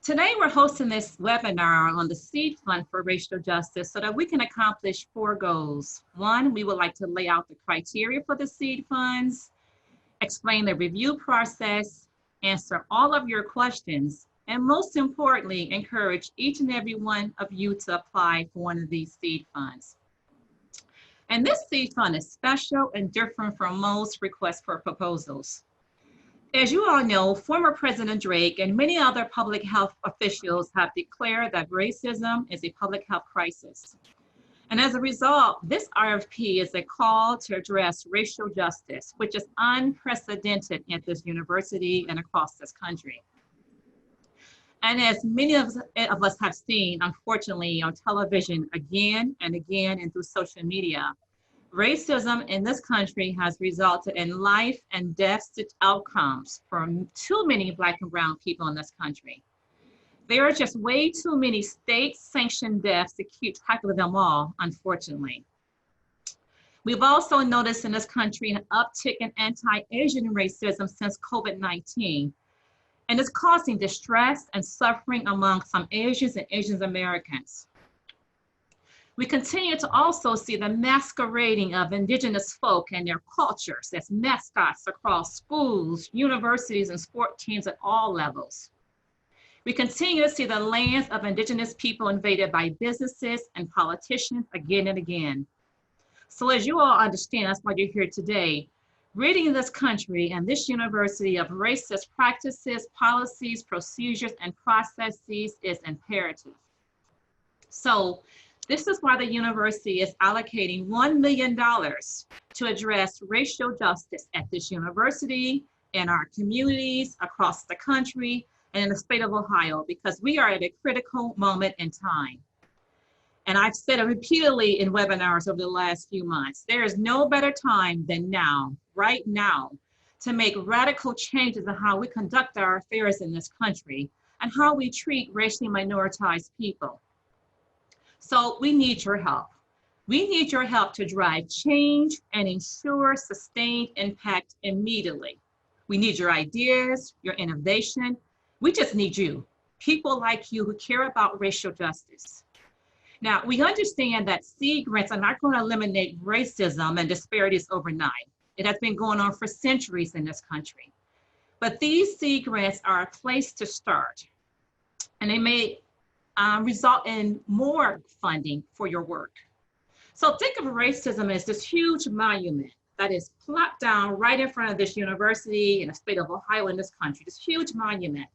Today, we're hosting this webinar on the Seed Fund for Racial Justice so that we can accomplish 4 goals. 1, we would like to lay out the criteria for the seed funds, explain the review process, answer all of your questions, and most importantly, encourage each and every one of you to apply for one of these seed funds. And this seed fund is special and different from most requests for proposals. As you all know, former President Drake and many other public health officials have declared that racism is a public health crisis. And as a result, this RFP is a call to address racial justice, which is unprecedented at this university and across this country. And as many of us have seen, unfortunately, on television again and again and through social media, racism in this country has resulted in life and death outcomes for too many Black and brown people in this country. There are just way too many state-sanctioned deaths to keep track of them all, unfortunately. We've also noticed in this country an uptick in anti-Asian racism since COVID-19, and it's causing distress and suffering among some Asians and Asian Americans. We continue to also see the masquerading of Indigenous folk and their cultures as mascots across schools, universities, and sport teams at all levels. We continue to see the lands of Indigenous people invaded by businesses and politicians again and again. So as you all understand, that's why you're here today, ridding this country and this university of racist practices, policies, procedures, and processes is imperative. So this is why the university is allocating $1 million to address racial justice at this university, in our communities, across the country, and in the state of Ohio, because we are at a critical moment in time. And I've said it repeatedly in webinars over the last few months, there is no better time than now, right now, to make radical changes in how we conduct our affairs in this country and how we treat racially minoritized people. So we need your help. We need your help to drive change and ensure sustained impact immediately. We need your ideas, your innovation. We just need you, people like you who care about racial justice. Now, we understand that seed grants are not going to eliminate racism and disparities overnight. It has been going on for centuries in this country. But these seed grants are a place to start, and they may result in more funding for your work. So think of racism as this huge monument that is plopped down right in front of this university in the state of Ohio in this country, this huge monument.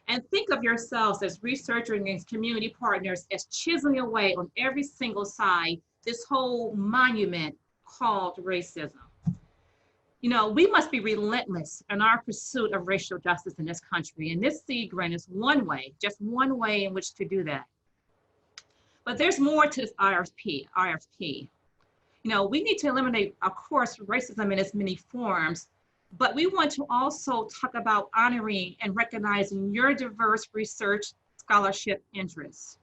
And think of yourselves as researchers and community partners as chiseling away on every single side this whole monument called racism. You know, we must be relentless in our pursuit of racial justice in this country. And this seed grant is one way, just one way in which to do that. But there's more to this RFP. You know, we need to eliminate, of course, racism in its many forms, but we want to also talk about honoring and recognizing your diverse research scholarship interests.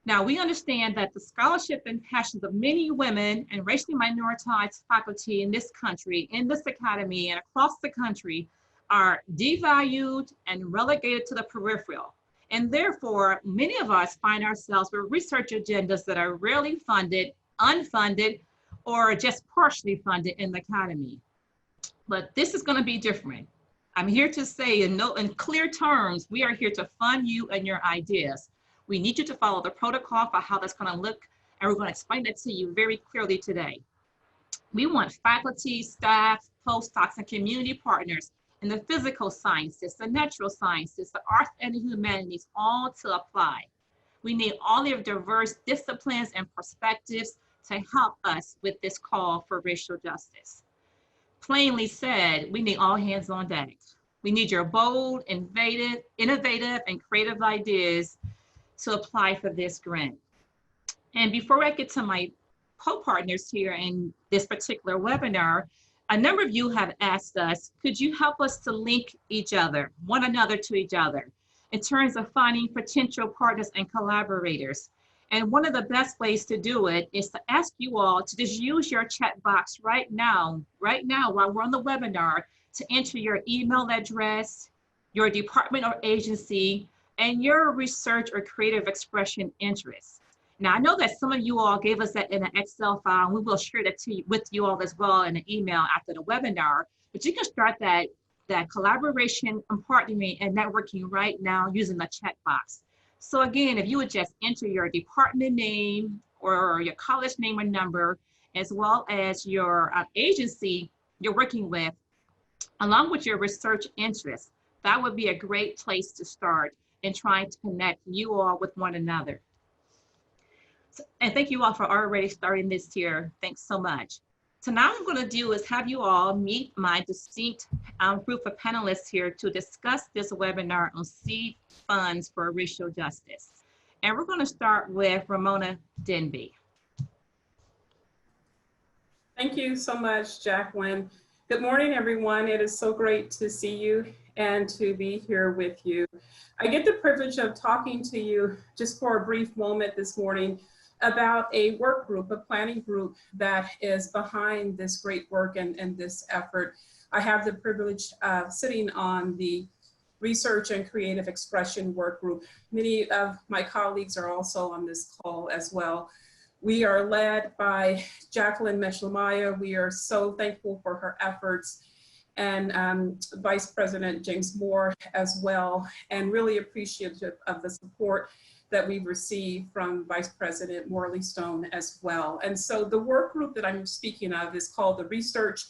Now, we understand that the scholarship and passions of many women and racially minoritized faculty in this country, in this academy, and across the country are devalued and relegated to the peripheral. And therefore, many of us find ourselves with research agendas that are rarely funded, unfunded, or just partially funded in the academy. But this is going to be different. I'm here to say in clear terms, we are here to fund you and your ideas. We need you to follow the protocol for how that's going to look, and we're going to explain that to you very clearly today. We want faculty, staff, postdocs, and community partners in the physical sciences, the natural sciences, the arts and the humanities, all to apply. We need all your diverse disciplines and perspectives to help us with this call for racial justice. Plainly said, we need all hands on deck. We need your bold, innovative, and creative ideas to apply for this grant. And before I get to my co-partners here in this particular webinar, a number of you have asked us, could you help us to link one another to each other in terms of finding potential partners and collaborators? And one of the best ways to do it is to ask you all to just use your chat box right now while we're on the webinar, to enter your email address, your department or agency, and your research or creative expression interests. Now, I know that some of you all gave us that in an Excel file, and we will share that with you all as well in an email after the webinar, but you can start that collaboration and partnering and networking right now using the chat box. So again, if you would just enter your department name or your college name or number, as well as your agency you're working with, along with your research interests, that would be a great place to start in trying to connect you all with one another. And thank you all for already starting this here. Thanks so much. So now what I'm going to do is have you all meet my distinct group of panelists here to discuss this webinar on seed funds for racial justice. And we're going to start with Ramona Denby. Thank you so much, Jacqueline. Good morning, everyone. It is so great to see you and to be here with you. I get the privilege of talking to you just for a brief moment this morning about a work group, a planning group that is behind this great work and this effort. I have the privilege of sitting on the Research and Creative Expression work group. Many of my colleagues are also on this call as well. We are led by Jacqueline Meshlamaya. We are so thankful for her efforts, and Vice President James Moore as well, and really appreciative of the support that we've received from Vice President Morley Stone as well. And so the work group that I'm speaking of is called the Research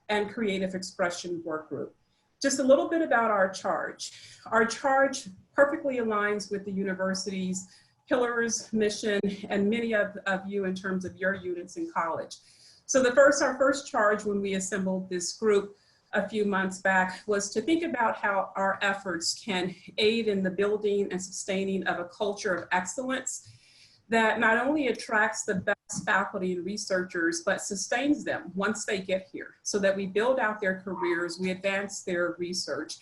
and Creative Expression Work Group. Just a little bit about our charge. Our charge perfectly aligns with the university's pillars, mission, and many of you in terms of your units in college. So our first charge when we assembled this group a few months back was to think about how our efforts can aid in the building and sustaining of a culture of excellence that not only attracts the best faculty and researchers, but sustains them once they get here, so that we build out their careers, we advance their research.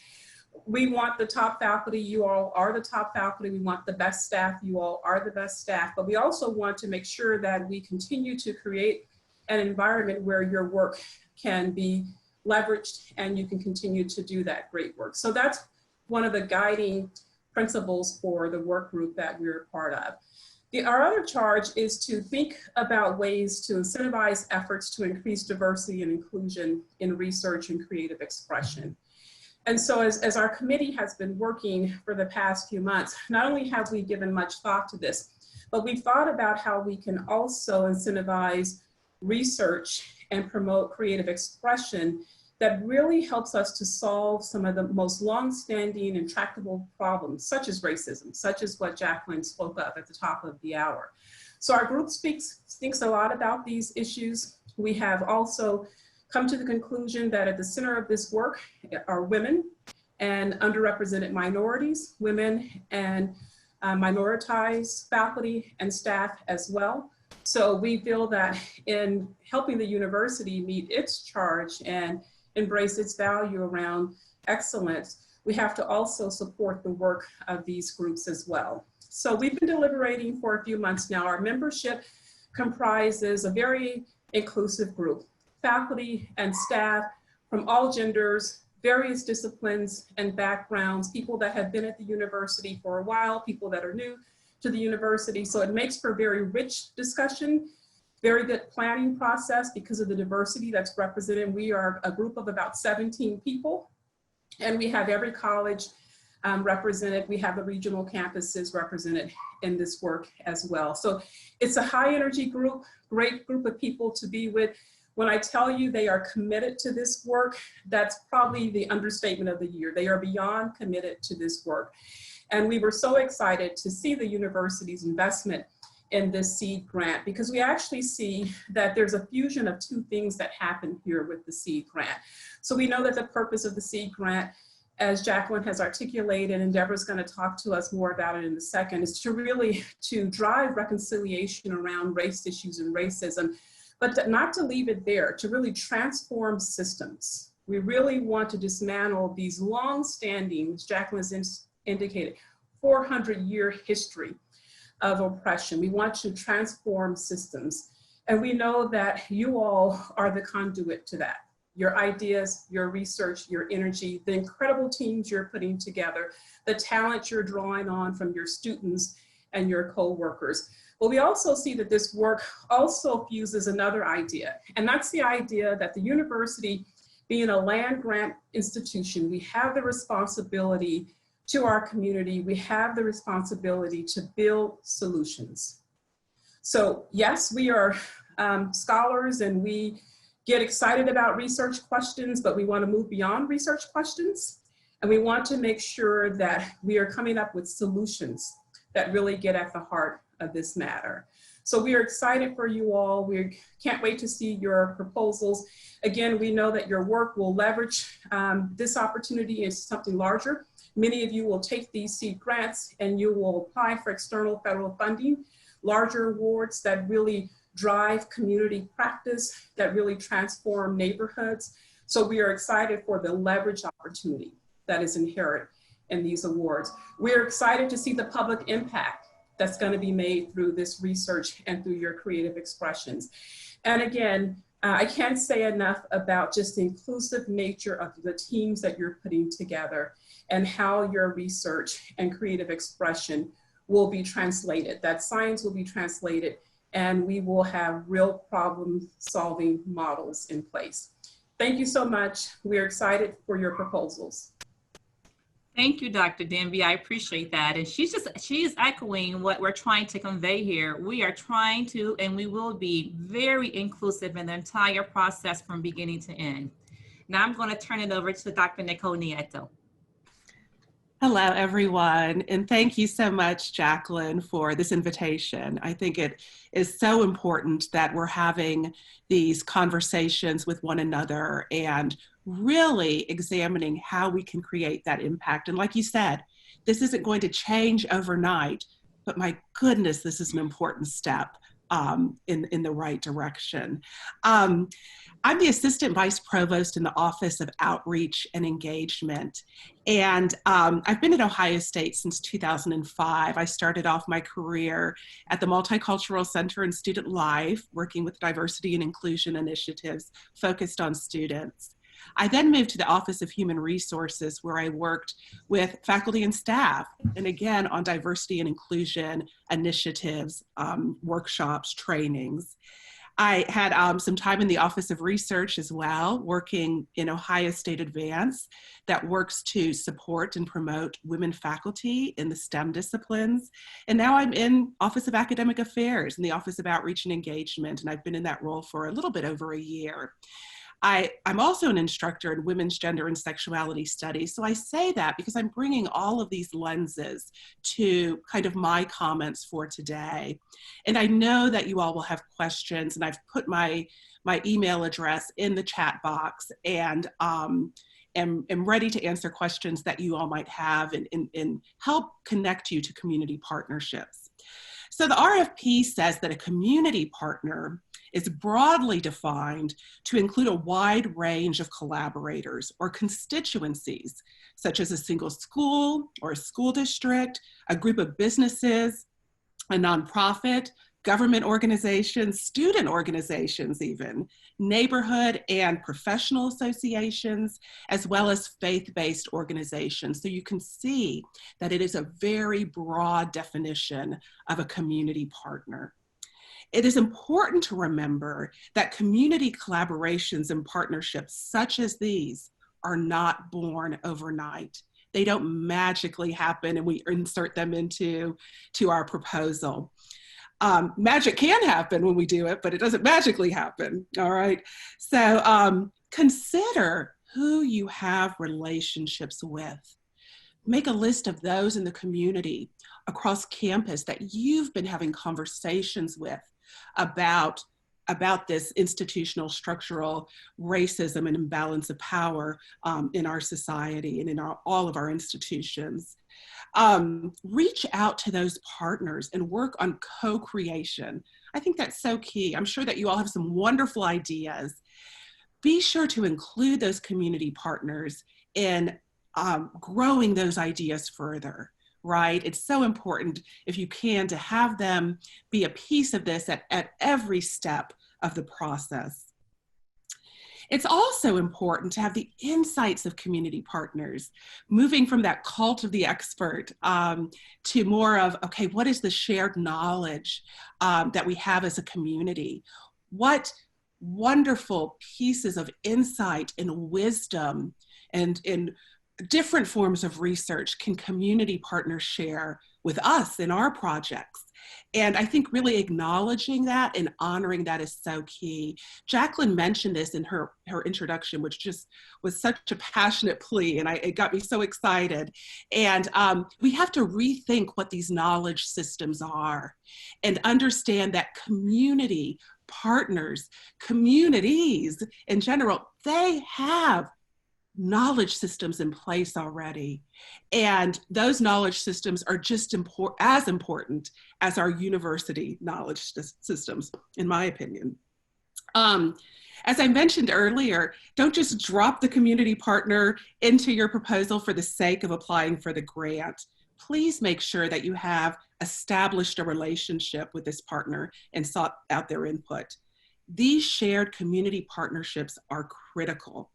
We want the top faculty, you all are the top faculty, we want the best staff, you all are the best staff, but we also want to make sure that we continue to create an environment where your work can be leveraged and you can continue to do that great work. So that's one of the guiding principles for the work group that we're part of. Our other charge is to think about ways to incentivize efforts to increase diversity and inclusion in research and creative expression. And so as our committee has been working for the past few months, not only have we given much thought to this, but we've thought about how we can also incentivize research and promote creative expression that really helps us to solve some of the most long-standing and tractable problems, such as racism, such as what Jacqueline spoke of at the top of the hour. So our group thinks a lot about these issues. We have also come to the conclusion that at the center of this work are women and underrepresented minorities, women and minoritized faculty and staff as well. So we feel that in helping the university meet its charge and embrace its value around excellence, we have to also support the work of these groups as well. So we've been deliberating for a few months now. Our membership comprises a very inclusive group, faculty and staff from all genders, various disciplines and backgrounds, people that have been at the university for a while, people that are new to the university. So it makes for a very rich discussion, very good planning process because of the diversity that's represented. We are a group of about 17 people, and we have every college represented. We have the regional campuses represented in this work as well. So it's a high energy group, great group of people to be with. When I tell you they are committed to this work, that's probably the understatement of the year. They are beyond committed to this work. And we were so excited to see the university's investment in this seed grant, because we actually see that there's a fusion of two things that happen here with the seed grant. So we know that the purpose of the seed grant, as Jacqueline has articulated, and Deborah's going to talk to us more about it in a second, is to really to drive reconciliation around race issues and racism, but not to leave it there, to really transform systems. We really want to dismantle these long-standing, as Jacqueline has indicated, 400-year history of oppression. We want to transform systems. And we know that you all are the conduit to that. your ideas, your research, your energy, the incredible teams you're putting together, the talent you're drawing on from your students and your co-workers. But we also see that this work also fuses another idea, and that's the idea that the university, being a land grant institution, we have the responsibility to our community, we have the responsibility to build solutions. So yes, we are scholars and we get excited about research questions, but we want to move beyond research questions. And we want to make sure that we are coming up with solutions that really get at the heart of this matter. So we are excited for you all. We can't wait to see your proposals. Again, we know that your work will leverage this opportunity into something larger. Many of you will take these seed grants and you will apply for external federal funding, larger awards that really drive community practice, that really transform neighborhoods. So we are excited for the leverage opportunity that is inherent in these awards. We're excited to see the public impact that's going to be made through this research and through your creative expressions. And again, I can't say enough about just the inclusive nature of the teams that you're putting together and how your research and creative expression will be translated, that science will be translated, and we will have real problem-solving models in place. Thank you so much. We're excited for your proposals. Thank you, Dr. Denby. I appreciate that. And she is echoing what we're trying to convey here. We are trying to, and we will be very inclusive in the entire process from beginning to end. Now I'm going to turn it over to Dr. Nicole Nieto. Hello, everyone, and thank you so much, Jacqueline, for this invitation. I think it is so important that we're having these conversations with one another and really examining how we can create that impact. And like you said, this isn't going to change overnight, but my goodness, this is an important step in the right direction. I'm the Assistant Vice Provost in the Office of Outreach and Engagement. And I've been at Ohio State since 2005. I started off my career at the Multicultural Center in Student Life, working with diversity and inclusion initiatives focused on students. I then moved to the Office of Human Resources, where I worked with faculty and staff, and again on diversity and inclusion initiatives, workshops, trainings. I had some time in the Office of Research as well, working in Ohio State Advance that works to support and promote women faculty in the STEM disciplines. And now I'm in Office of Academic Affairs in the Office of Outreach and Engagement, and I've been in that role for a little bit over a year. I'm also an instructor in women's gender and sexuality studies. So I say that because I'm bringing all of these lenses to kind of my comments for today. And I know that you all will have questions, and I've put my email address in the chat box, and am ready to answer questions that you all might have and help connect you to community partnerships. So the RFP says that a community partner is broadly defined to include a wide range of collaborators or constituencies, such as a single school or a school district, a group of businesses, a nonprofit, government organizations, student organizations even, neighborhood and professional associations, as well as faith-based organizations. So you can see that it is a very broad definition of a community partner. It is important to remember that community collaborations and partnerships such as these are not born overnight. They don't magically happen and we insert them into our proposal. Magic can happen when we do it, but it doesn't magically happen, all right? So consider who you have relationships with. Make a list of those in the community across campus that you've been having conversations with about this institutional structural racism and imbalance of power in our society and in all of our institutions. Reach out to those partners and work on co-creation. I think that's so key. I'm sure that you all have some wonderful ideas. Be sure to include those community partners in growing those ideas further. Right? It's so important, if you can, to have them be a piece of this at every step of the process. It's also important to have the insights of community partners, moving from that cult of the expert to more of, okay, what is the shared knowledge that we have as a community? What wonderful pieces of insight and wisdom and in different forms of research can community partners share with us in our projects? And I think really acknowledging that and honoring that is so key. Jacqueline mentioned this in her introduction, which just was such a passionate plea, and it got me so excited. And we have to rethink what these knowledge systems are and understand that community partners, communities in general, they have knowledge systems in place already. And those knowledge systems are just as important as our university knowledge systems, in my opinion. As I mentioned earlier, don't just drop the community partner into your proposal for the sake of applying for the grant. Please make sure that you have established a relationship with this partner and sought out their input. These shared community partnerships are critical.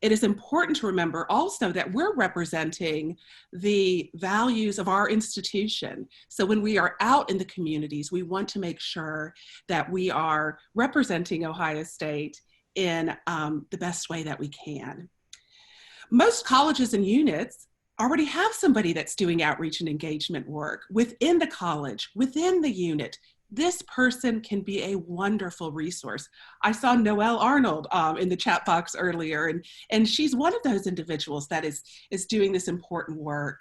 It is important to remember also that we're representing the values of our institution. So when we are out in the communities, we want to make sure that we are representing Ohio State in the best way that we can. Most colleges and units already have somebody that's doing outreach and engagement work within the college, within the unit. This person can be a wonderful resource. I saw Noelle Arnold in the chat box earlier, and she's one of those individuals that is doing this important work.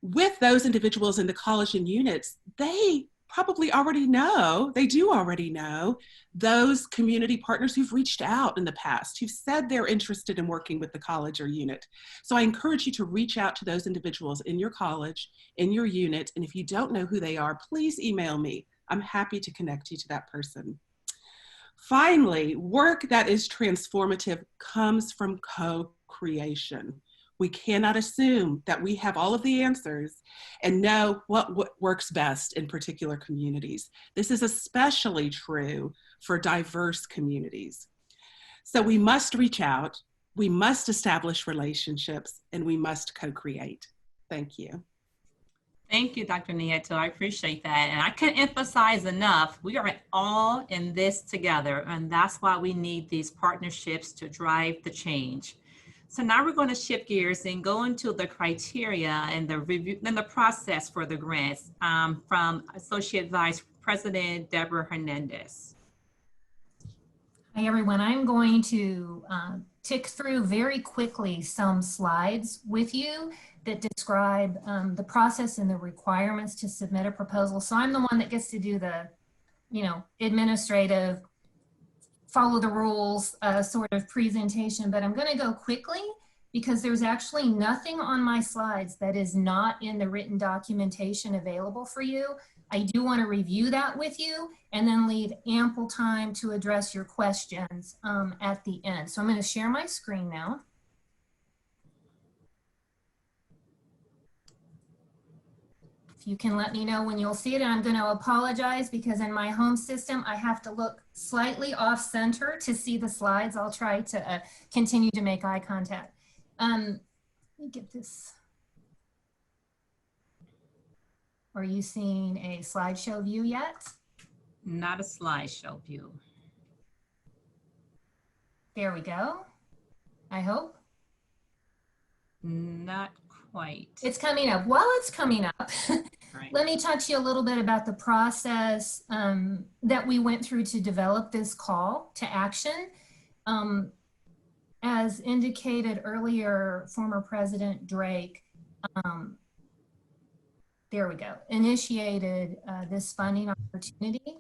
With those individuals in the college and units, they probably already know, they do already know those community partners who've reached out in the past, who've said they're interested in working with the college or unit. So I encourage you to reach out to those individuals in your college, in your unit, and if you don't know who they are, please email me. I'm happy to connect you to that person. Finally, work that is transformative comes from co-creation. We cannot assume that we have all of the answers and know what works best in particular communities. This is especially true for diverse communities. So we must reach out, we must establish relationships, and we must co-create. Thank you. Thank you, Dr. Nieto. I appreciate that. And I can't emphasize enough, we are all in this together, and that's why we need these partnerships to drive the change. So now we're going to shift gears and go into the criteria and the review and the process for the grants from Associate Vice President Deborah Hernandez. Hi, everyone. I'm going to tick through very quickly some slides with you that describe the process and the requirements to submit a proposal. So I'm the one that gets to do the, administrative, follow the rules sort of presentation, but I'm going to go quickly because there's actually nothing on my slides that is not in the written documentation available for you. I do want to review that with you and then leave ample time to address your questions at the end. So I'm going to share my screen now. If you can let me know when you'll see it, and I'm going to apologize because in my home system, I have to look slightly off center to see the slides. I'll try to continue to make eye contact. Let me get this. Are you seeing a slideshow view yet? Not a slideshow view. There we go. I hope. Not quite. It's coming up. While it's coming up, Right. Let me talk to you a little bit about the process that we went through to develop this call to action. As indicated earlier, former President Drake, there we go, initiated this funding opportunity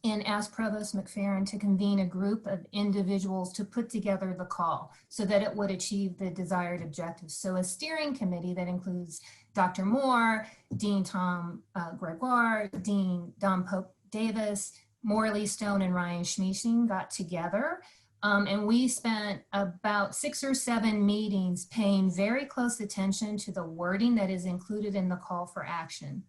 and asked Provost McFerrin to convene a group of individuals to put together the call so that it would achieve the desired objectives. So a steering committee that includes Dr. Moore, Dean Tom Gregoire, Dean Don Pope Davis, Morley Stone, and Ryan Schmiesing got together. And we spent about 6 or 7 meetings paying very close attention to the wording that is included in the call for action.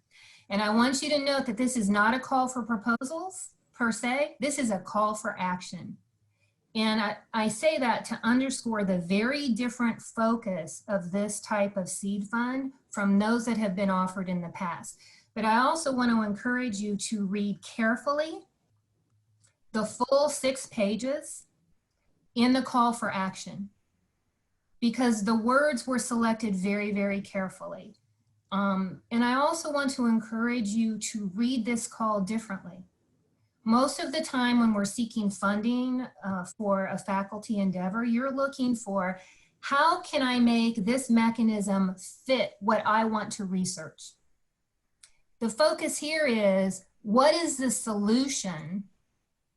And I want you to note that this is not a call for proposals per se. This is a call for action. And I say that to underscore the very different focus of this type of seed fund from those that have been offered in the past. But I also want to encourage you to read carefully the full 6 pages in the call for action, because the words were selected very, very carefully. And I also want to encourage you to read this call differently. Most of the time when we're seeking funding for a faculty endeavor, you're looking for, how can I make this mechanism fit what I want to research? The focus here is, what is the solution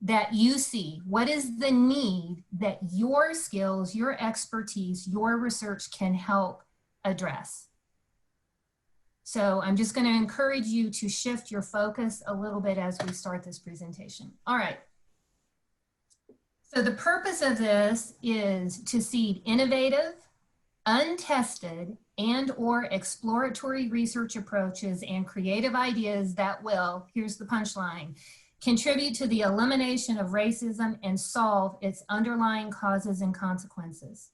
that you see? What is the need that your skills, your expertise, your research can help address? So I'm just going to encourage you to shift your focus a little bit as we start this presentation. All right. So the purpose of this is to seed innovative, untested, and/or exploratory research approaches and creative ideas that will, here's the punchline, contribute to the elimination of racism and solve its underlying causes and consequences.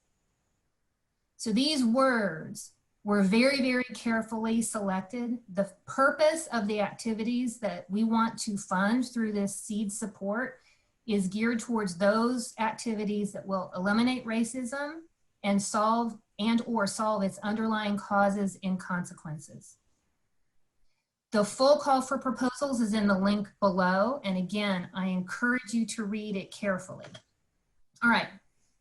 So these words were very, very carefully selected. The purpose of the activities that we want to fund through this seed support is geared towards those activities that will eliminate racism and solve and/or solve its underlying causes and consequences. The full call for proposals is in the link below. And again, I encourage you to read it carefully. All right,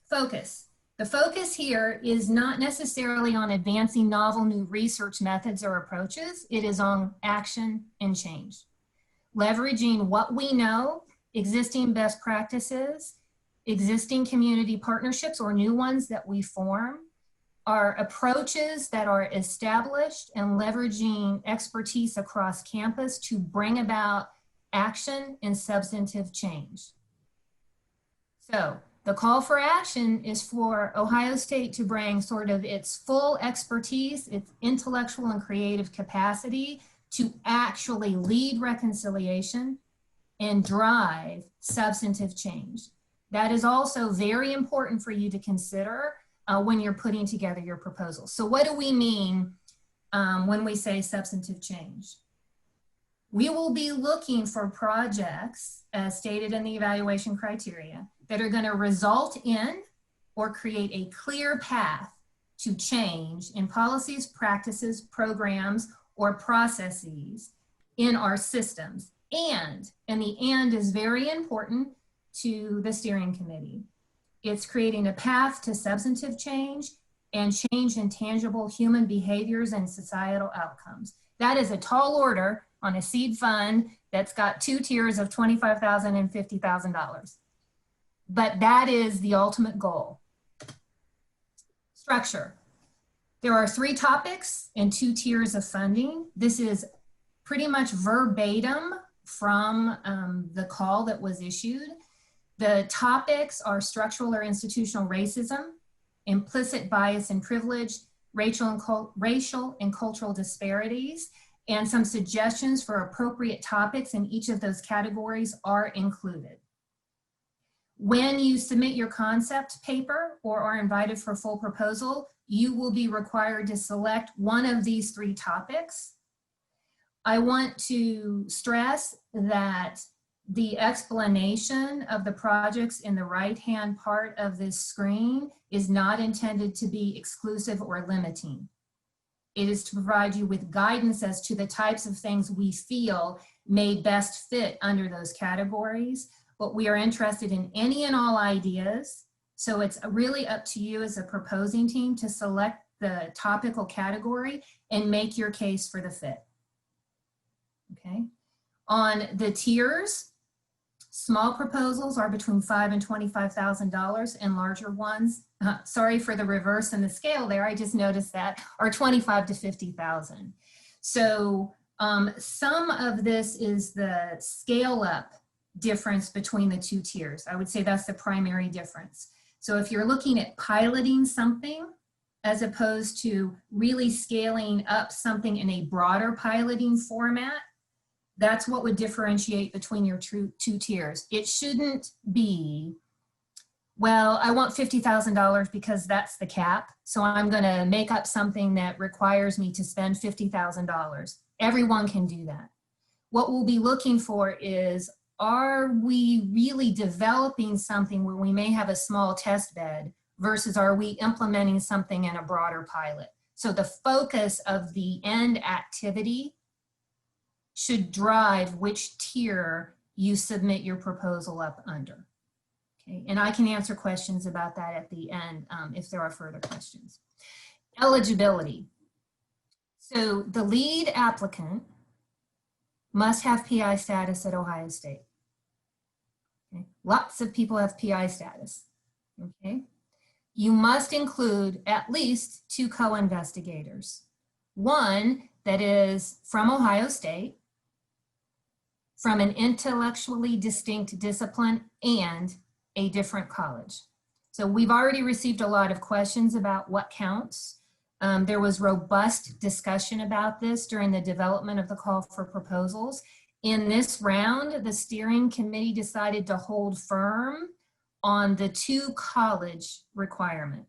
focus. The focus here is not necessarily on advancing novel new research methods or approaches. It is on action and change. Leveraging what we know, existing best practices, existing community partnerships or new ones that we form, are approaches that are established, and leveraging expertise across campus to bring about action and substantive change. So the call for action is for Ohio State to bring sort of its full expertise, its intellectual and creative capacity to actually lead reconciliation and drive substantive change. That is also very important for you to consider when you're putting together your proposal. So what do we mean when we say substantive change? We will be looking for projects, as stated in the evaluation criteria, that are going to result in or create a clear path to change in policies, practices, programs, or processes in our systems. And the and is very important to the steering committee. It's creating a path to substantive change and change in tangible human behaviors and societal outcomes. That is a tall order on a seed fund that's got 2 tiers of $25,000 and $50,000. But that is the ultimate goal. Structure. There are 3 topics and 2 tiers of funding. This is pretty much verbatim from the call that was issued. The topics are structural or institutional racism, implicit bias and privilege, racial and cultural disparities, and some suggestions for appropriate topics in each of those categories are included. When you submit your concept paper or are invited for a full proposal, you will be required to select one of these 3 topics. I want to stress that the explanation of the projects in the right-hand part of this screen is not intended to be exclusive or limiting. It is to provide you with guidance as to the types of things we feel may best fit under those categories, but we are interested in any and all ideas. So it's really up to you as a proposing team to select the topical category and make your case for the fit. Okay. On the tiers, small proposals are between $5,000 and $25,000, and larger ones, sorry for the reverse in the scale there, I just noticed that, are $25,000 to $50,000. So some of this is the scale up difference between the 2 tiers. I would say that's the primary difference. So if you're looking at piloting something as opposed to really scaling up something in a broader piloting format, that's what would differentiate between your 2 tiers. It shouldn't be well, I want $50,000 because that's the cap. So I'm going to make up something that requires me to spend $50,000. Everyone can do that. What we'll be looking for is, are we really developing something where we may have a small test bed versus are we implementing something in a broader pilot? So the focus of the end activity should drive which tier you submit your proposal up under. Okay, and I can answer questions about that at the end if there are further questions. Eligibility. So the lead applicant must have PI status at Ohio State. Okay. Lots of people have PI status. Okay. You must include at least 2 co-investigators. One that is from Ohio State, from an intellectually distinct discipline, and a different college. So we've already received a lot of questions about what counts. There was robust discussion about this during the development of the call for proposals. In this round, the steering committee decided to hold firm on the 2 college requirement.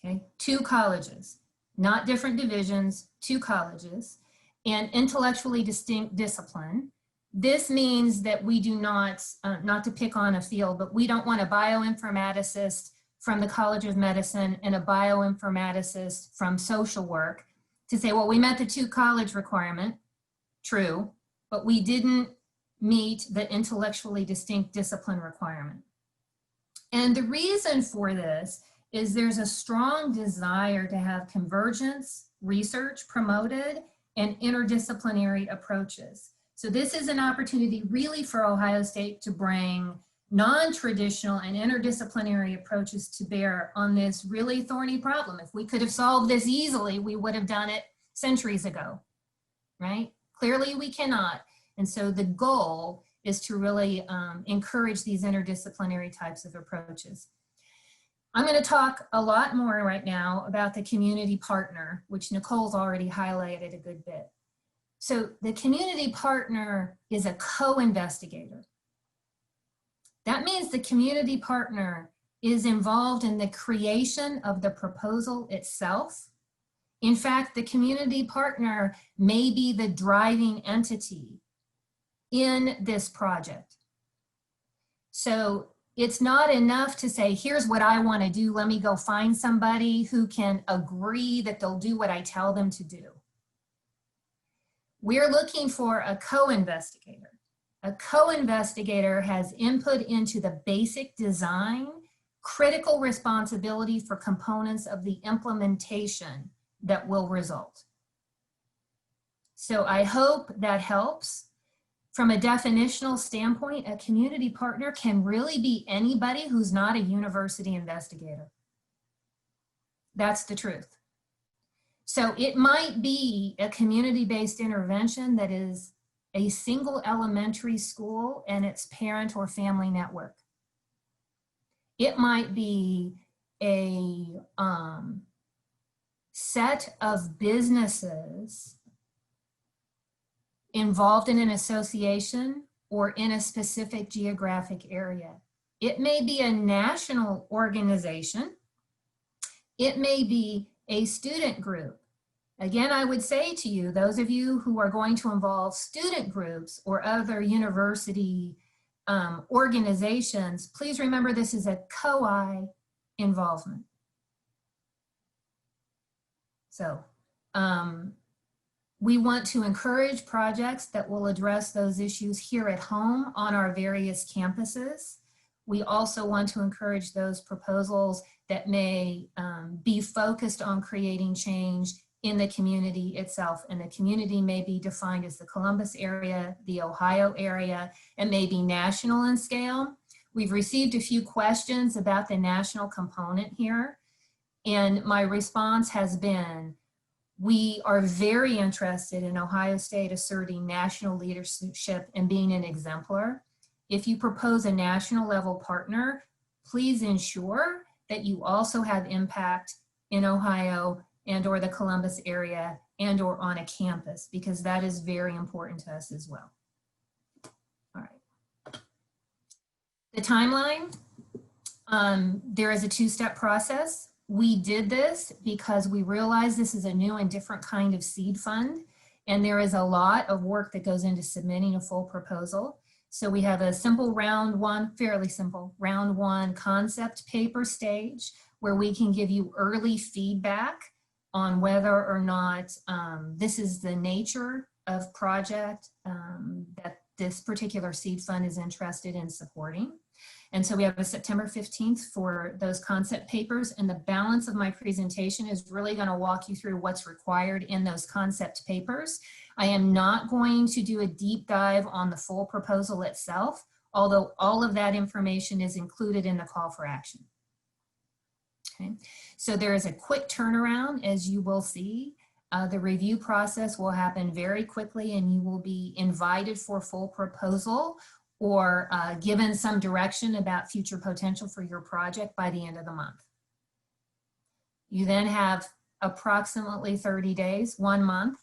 Okay, 2 colleges, not different divisions, 2 colleges, and intellectually distinct discipline. This means that we do not, not to pick on a field, but we don't want a bioinformaticist from the College of Medicine and a bioinformaticist from social work to say, well, we met the 2 college requirement, true, but we didn't meet the intellectually distinct discipline requirement. And the reason for this is there's a strong desire to have convergence research promoted and interdisciplinary approaches. So this is an opportunity really for Ohio State to bring non-traditional and interdisciplinary approaches to bear on this really thorny problem. If we could have solved this easily, we would have done it centuries ago, right? Clearly we cannot. And so the goal is to really encourage these interdisciplinary types of approaches. I'm going to talk a lot more right now about the community partner, which Nicole's already highlighted a good bit. So the community partner is a co-investigator. That means the community partner is involved in the creation of the proposal itself. In fact, the community partner may be the driving entity in this project. So it's not enough to say, here's what I want to do. Let me go find somebody who can agree that they'll do what I tell them to do. We're looking for a co-investigator. A co-investigator has input into the basic design, critical responsibility for components of the implementation that will result. So I hope that helps. From a definitional standpoint, a community partner can really be anybody who's not a university investigator. That's the truth. So it might be a community-based intervention that is a single elementary school and its parent or family network. It might be a set of businesses involved in an association or in a specific geographic area. It may be a national organization. It may be a student group. Again, I would say to you, those of you who are going to involve student groups or other university organizations, please remember this is a co-I involvement. So we want to encourage projects that will address those issues here at home on our various campuses. We also want to encourage those proposals that may be focused on creating change in the community itself. And the community may be defined as the Columbus area, the Ohio area, and maybe national in scale. We've received a few questions about the national component here. And my response has been, we are very interested in Ohio State asserting national leadership and being an exemplar. If you propose a national level partner, please ensure that you also have impact in Ohio and or the Columbus area and or on a campus, because that is very important to us as well. All right. The timeline, there is a two-step process. We did this because we realized this is a new and different kind of seed fund, and there is a lot of work that goes into submitting a full proposal. So we have a simple round one, fairly simple round one concept paper stage where we can give you early feedback on whether or not this is the nature of project that this particular seed fund is interested in supporting. And so we have a September 15th for those concept papers, and the balance of my presentation is really going to walk you through what's required in those concept papers. I am not going to do a deep dive on the full proposal itself, although all of that information is included in the call for action. Okay, so there is a quick turnaround, as you will see. The review process will happen very quickly, and you will be invited for full proposal or given some direction about future potential for your project by the end of the month. You then have approximately 30 days, 1 month,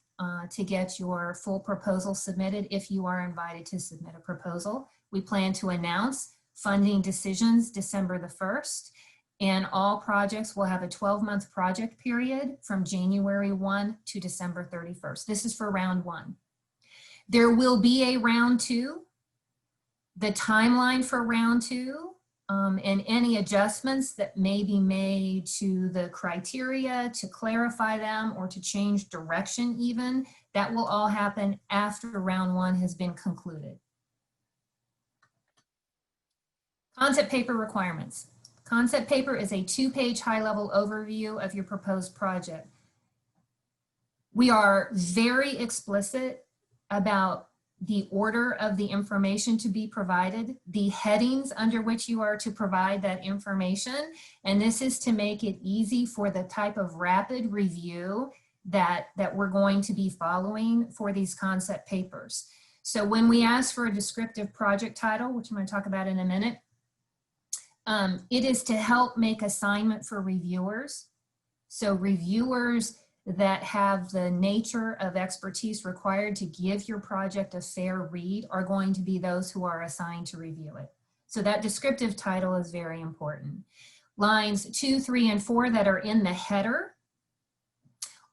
to get your full proposal submitted if you are invited to submit a proposal. We plan to announce funding decisions December the 1st, and all projects will have a 12-month project period from January 1 to December 31st. This is for round one. There will be a round two. The timeline for round two and any adjustments that may be made to the criteria to clarify them or to change direction even, that will all happen after round one has been concluded. Concept paper requirements. Concept paper is a 2-page high-level overview of your proposed project. We are very explicit about the order of the information to be provided, the headings under which you are to provide that information, and this is to make it easy for the type of rapid review that we're going to be following for these concept papers. So when we ask for a descriptive project title, which I'm going to talk about in a minute, it is to help make assignment for reviewers. So reviewers that have the nature of expertise required to give your project a fair read are going to be those who are assigned to review it. So that descriptive title is very important. Lines 2, 3, and 4 that are in the header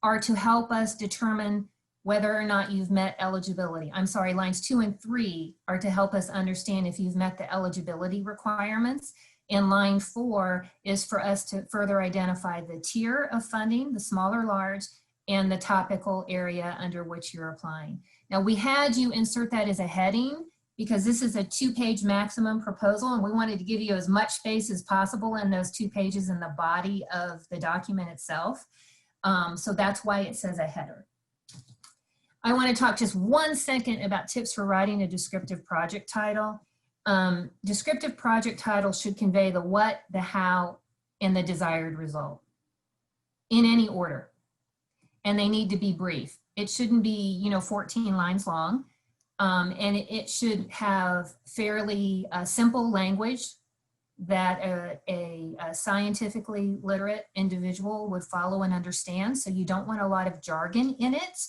are to help us determine whether or not you've met eligibility. I'm sorry, lines 2 and 3 are to help us understand if you've met the eligibility requirements. And line 4 is for us to further identify the tier of funding, the small or large, and the topical area under which you're applying. Now we had you insert that as a heading because this is a 2-page maximum proposal, and we wanted to give you as much space as possible in those 2 pages in the body of the document itself. So that's why it says a header. I want to talk just 1 second about tips for writing a descriptive project title. Descriptive project titles should convey the what, the how, and the desired result in any order. And they need to be brief. It shouldn't be, 14 lines long. And it should have fairly simple language that a scientifically literate individual would follow and understand. So you don't want a lot of jargon in it.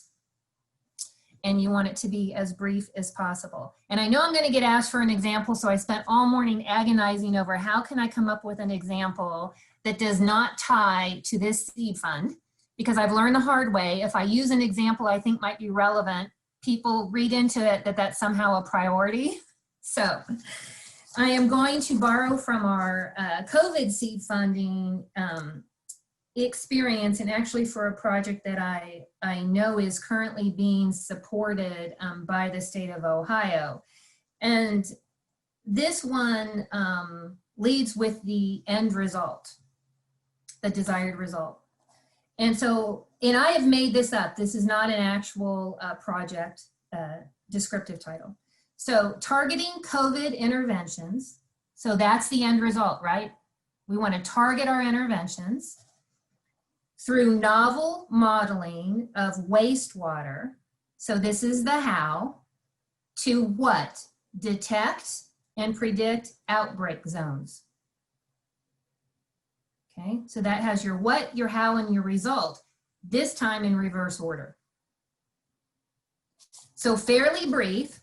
And you want it to be as brief as possible. And I know I'm going to get asked for an example, so I spent all morning agonizing over how can I come up with an example that does not tie to this seed fund, because I've learned the hard way, if I use an example I think might be relevant, people read into it that that's somehow a priority. So I am going to borrow from our COVID seed funding experience, and actually for a project that I know is currently being supported by the state of Ohio. And this one leads with the end result, the desired result. And so, and I have made this up. This is not an actual project descriptive title. So targeting COVID interventions. So that's the end result, right? We want to target our interventions through novel modeling of wastewater. So this is the how, to what? Detect and predict outbreak zones. Okay, so that has your what, your how, and your result, this time in reverse order. So fairly brief,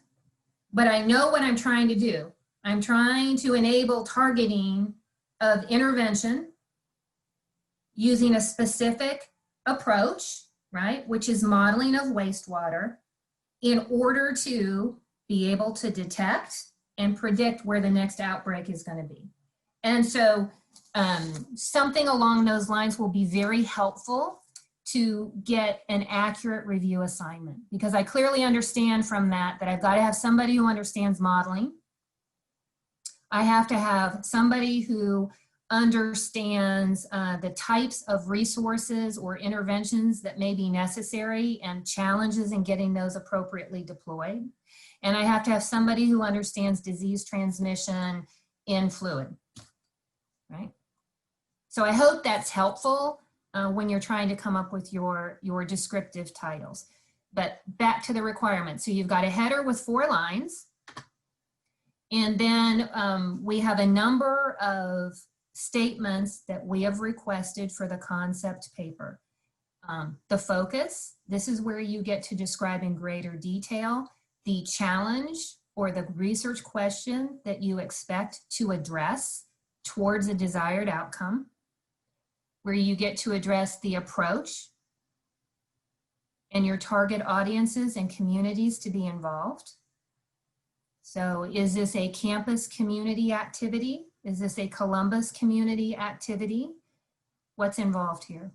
but I know what I'm trying to do. I'm trying to enable targeting of intervention using a specific approach, right, which is modeling of wastewater, in order to be able to detect and predict where the next outbreak is going to be. And so something along those lines will be very helpful to get an accurate review assignment, because I clearly understand from that I've got to have somebody who understands modeling. I have to have somebody who understands the types of resources or interventions that may be necessary and challenges in getting those appropriately deployed. And I have to have somebody who understands disease transmission in fluid, right? So I hope that's helpful when you're trying to come up with your descriptive titles. But back to the requirements. So you've got a header with 4 lines. And then we have a number of statements that we have requested for the concept paper. The focus, this is where you get to describe in greater detail the challenge or the research question that you expect to address towards a desired outcome, where you get to address the approach and your target audiences and communities to be involved. So is this a campus community activity? Is this a Columbus community activity? What's involved here?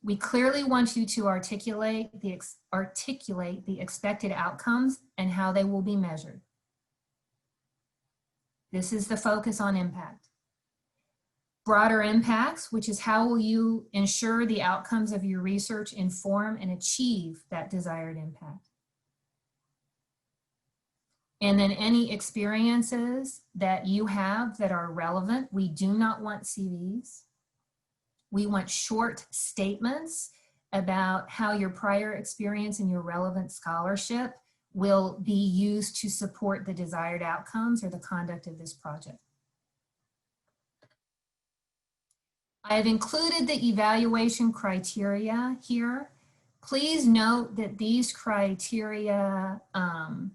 We clearly want you to articulate the expected outcomes and how they will be measured. This is the focus on impact. Broader impacts, which is how will you ensure the outcomes of your research inform and achieve that desired impact. And then any experiences that you have that are relevant. We do not want CVs. We want short statements about how your prior experience and your relevant scholarship will be used to support the desired outcomes or the conduct of this project. I have included the evaluation criteria here. Please note that these criteria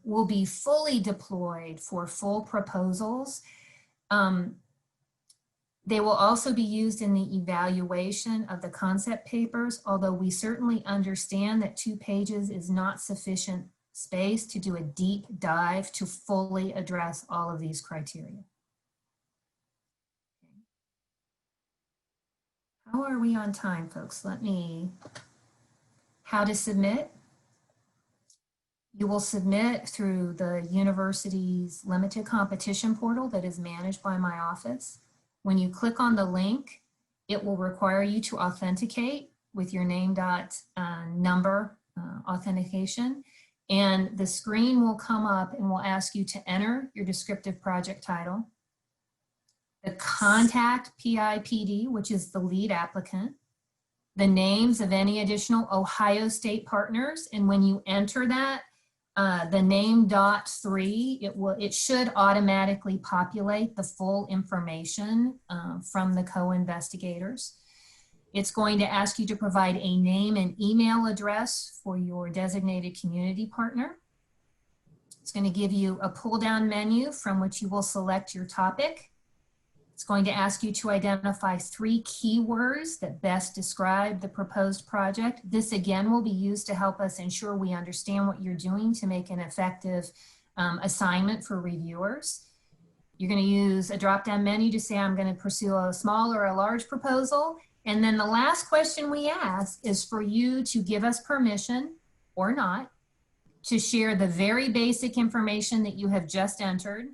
will be fully deployed for full proposals. They will also be used in the evaluation of the concept papers, although we certainly understand that 2 pages is not sufficient space to do a deep dive to fully address all of these criteria. How are we on time, folks? How to submit. You will submit through the university's limited competition portal that is managed by my office. When you click on the link, it will require you to authenticate with your name number authentication. And the screen will come up and will ask you to enter your descriptive project title, the contact PIPD, which is the lead applicant, the names of any additional Ohio State partners. And when you enter that, the name .3, it should automatically populate the full information from the co-investigators. It's going to ask you to provide a name and email address for your designated community partner. It's going to give you a pull-down menu from which you will select your topic. It's going to ask you to identify 3 keywords that best describe the proposed project. This again will be used to help us ensure we understand what you're doing to make an effective assignment for reviewers. You're going to use a drop-down menu to say, I'm going to pursue a small or a large proposal. And then the last question we ask is for you to give us permission or not to share the very basic information that you have just entered,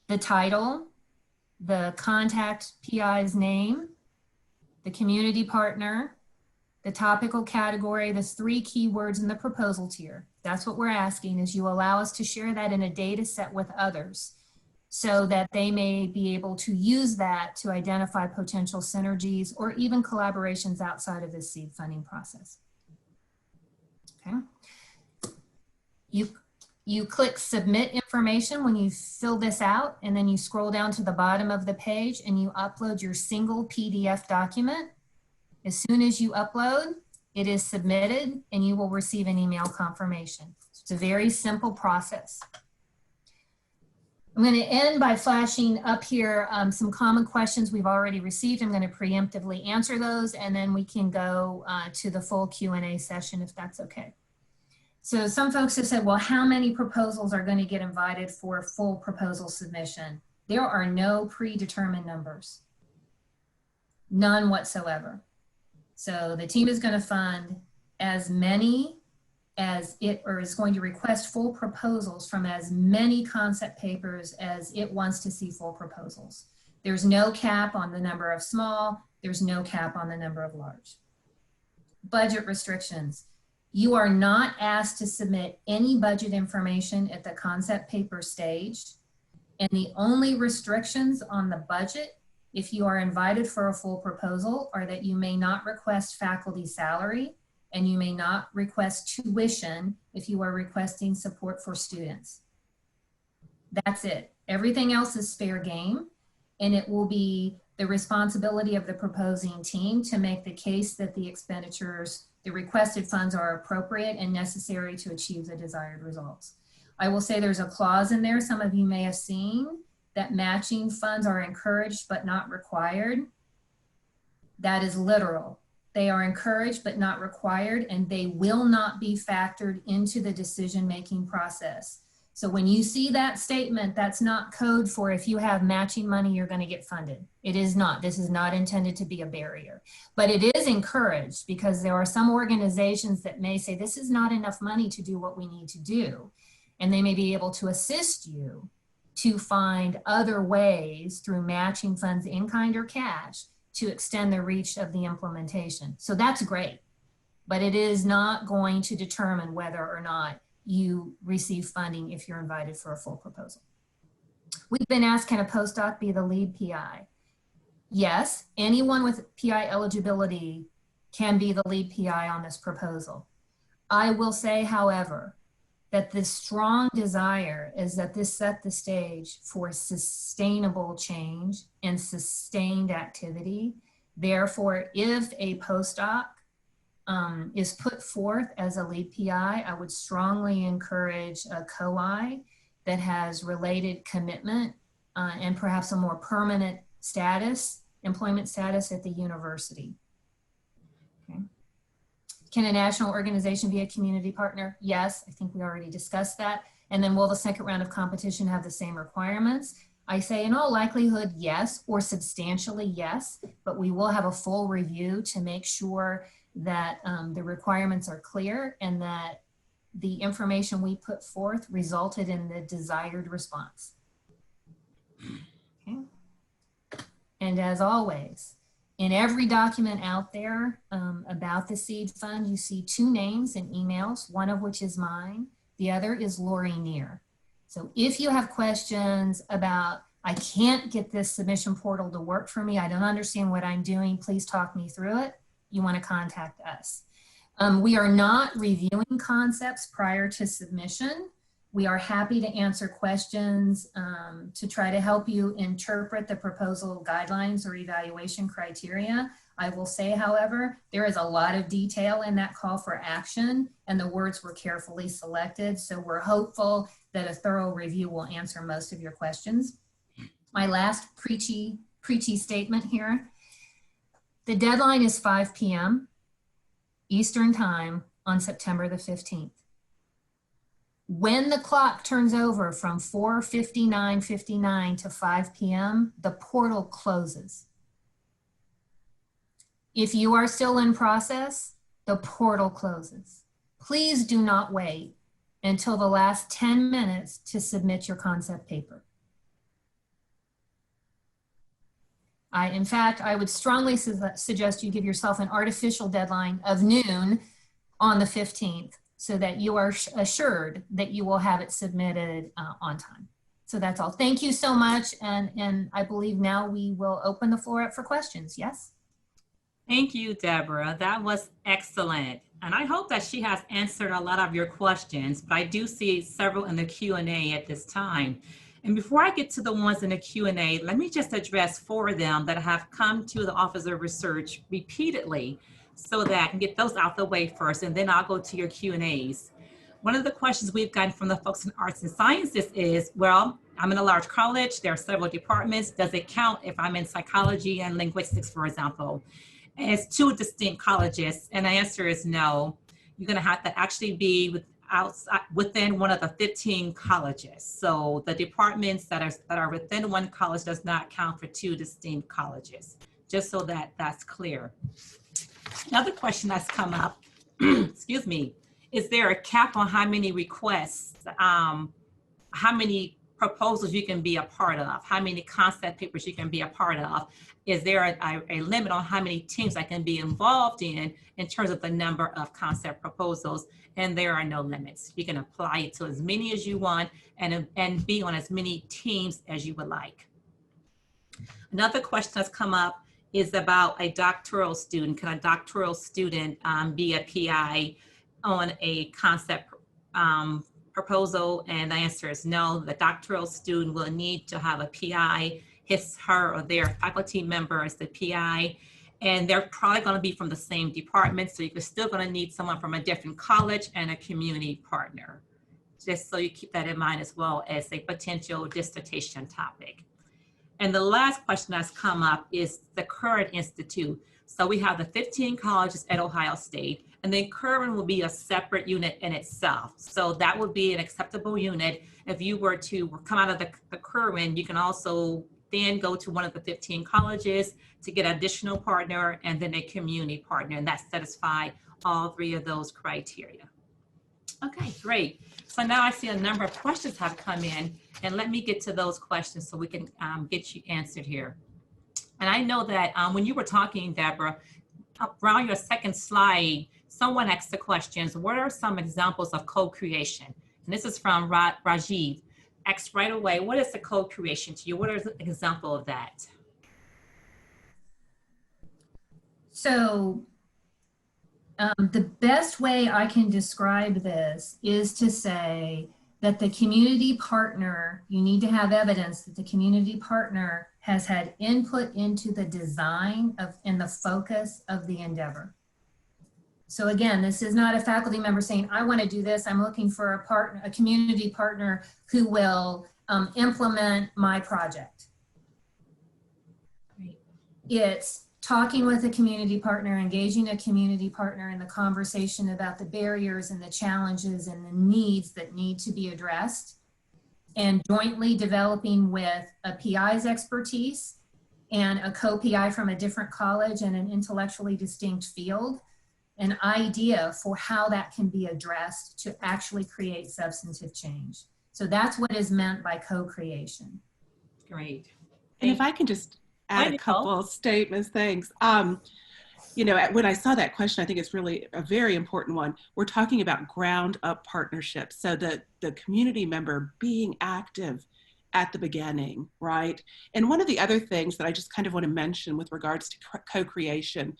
the title, the contact PI's name, the community partner, the topical category, the 3 keywords in the proposal tier. That's what we're asking, is you allow us to share that in a data set with others so that they may be able to use that to identify potential synergies or even collaborations outside of this seed funding process. Okay. You click submit information when you fill this out, and then you scroll down to the bottom of the page and you upload your single PDF document. As soon as you upload, it is submitted and you will receive an email confirmation. It's a very simple process. I'm going to end by flashing up here some common questions we've already received. I'm going to preemptively answer those, and then we can go to the full Q&A session if that's okay. So some folks have said, well, how many proposals are going to get invited for full proposal submission? There are no predetermined numbers, none whatsoever. So the team is going to fund as many as it, or is going to request full proposals from as many concept papers as it wants to see full proposals. There's no cap on the number of small, there's no cap on the number of large. Budget restrictions. You are not asked to submit any budget information at the concept paper stage. And the only restrictions on the budget, if you are invited for a full proposal, are that you may not request faculty salary, and you may not request tuition if you are requesting support for students. That's it. Everything else is fair game, and it will be the responsibility of the proposing team to make the case that the expenditures, the requested funds are appropriate and necessary to achieve the desired results. I will say there's a clause in there, some of you may have seen, that matching funds are encouraged but not required. That is literal. They are encouraged but not required, and they will not be factored into the decision-making process. So when you see that statement, that's not code for if you have matching money, you're going to get funded. It is not. This is not intended to be a barrier. But it is encouraged because there are some organizations that may say this is not enough money to do what we need to do. And they may be able to assist you to find other ways through matching funds in kind or cash to extend the reach of the implementation. So that's great, but it is not going to determine whether or not you receive funding if you're invited for a full proposal. We've been asked, can a postdoc be the lead PI? Yes, anyone with PI eligibility can be the lead PI on this proposal. I will say, however, that the strong desire is that this set the stage for sustainable change and sustained activity. Therefore, if a postdoc is put forth as a lead PI, I would strongly encourage a co-I that has related commitment and perhaps a more permanent status, employment status at the university. Okay. Can a national organization be a community partner? Yes, I think we already discussed that. And then will the second round of competition have the same requirements? I say in all likelihood, yes, or substantially yes, but we will have a full review to make sure that the requirements are clear and that the information we put forth resulted in the desired response. Okay. And as always, in every document out there about the seed fund, you see two names and emails, one of which is mine, the other is Lori Neer. So if you have questions about, I can't get this submission portal to work for me, I don't understand what I'm doing, please talk me through it, you want to contact us. We are not reviewing concepts prior to submission. We are happy to answer questions to try to help you interpret the proposal guidelines or evaluation criteria. I will say, however, there is a lot of detail in that call for action and the words were carefully selected. So we're hopeful that a thorough review will answer most of your questions. My last preachy statement here. The deadline is 5 p.m. Eastern Time on September the 15th. When the clock turns over from 4:59:59 to 5 p.m., the portal closes. If you are still in process, the portal closes. Please do not wait until the last 10 minutes to submit your concept paper. In fact, I would strongly suggest you give yourself an artificial deadline of noon on the 15th so that you are assured that you will have it submitted on time. So that's all. Thank you so much. And I believe now we will open the floor up for questions. Yes? Thank you, Deborah. That was excellent. And I hope that she has answered a lot of your questions, but I do see several in the Q&A at this time. And before I get to the ones in the Q&A, let me just address 4 of them that have come to the Office of Research repeatedly so that I can get those out the way first, and then I'll go to your Q&As. One of the questions we've gotten from the folks in arts and sciences is, well, I'm in a large college, there are several departments. Does it count if I'm in psychology and linguistics, for example? And it's two distinct colleges, and the answer is no. You're gonna have to actually be within one of the 15 colleges. So the departments that are within one college does not count for two distinct colleges, just so that that's clear. Another question that's come up, excuse me, is there a cap on how many requests, how many proposals you can be a part of, how many concept papers you can be a part of? Is there a limit on how many teams I can be involved in terms of the number of concept proposals? And there are no limits. You can apply it to as many as you want and be on as many teams as you would like. Another question that's come up is about a doctoral student. Can a doctoral student be a PI on a concept proposal? And the answer is no. The doctoral student will need to have a PI, her or their faculty member as the PI, and they're probably going to be from the same department, so you're still going to need someone from a different college and a community partner, just so you keep that in mind as well as a potential dissertation topic. And the last question that's come up is the current institute. So we have the 15 colleges at Ohio State, and then Curran will be a separate unit in itself. So that would be an acceptable unit. If you were to come out of the Curran, you can also then go to one of the 15 colleges to get an additional partner and then a community partner, and that satisfies all three of those criteria. Okay, great. So now I see a number of questions have come in, and let me get to those questions so we can get you answered here. And I know that when you were talking, Deborah, around your second slide, someone asked the questions, what are some examples of co-creation? And this is from Rajiv. Asked right away, what is the co-creation to you? What is an example of that? So the best way I can describe this is to say that the community partner, you need to have evidence that the community partner has had input into the design of and the focus of the endeavor. So again, this is not a faculty member saying, I want to do this. I'm looking for a partner, a community partner who will implement my project. Great. It's talking with a community partner, engaging a community partner in the conversation about the barriers and the challenges and the needs that need to be addressed, and jointly developing with a PI's expertise and a co-PI from a different college and an intellectually distinct field, an idea for how that can be addressed to actually create substantive change. So that's what is meant by co-creation. Great. And if I can just add a couple of statements, thanks. You know, when I saw that question, I think it's really a very important one. We're talking about ground up partnerships. So the community member being active at the beginning, right? And one of the other things that I just kind of want to mention with regards to co-creation,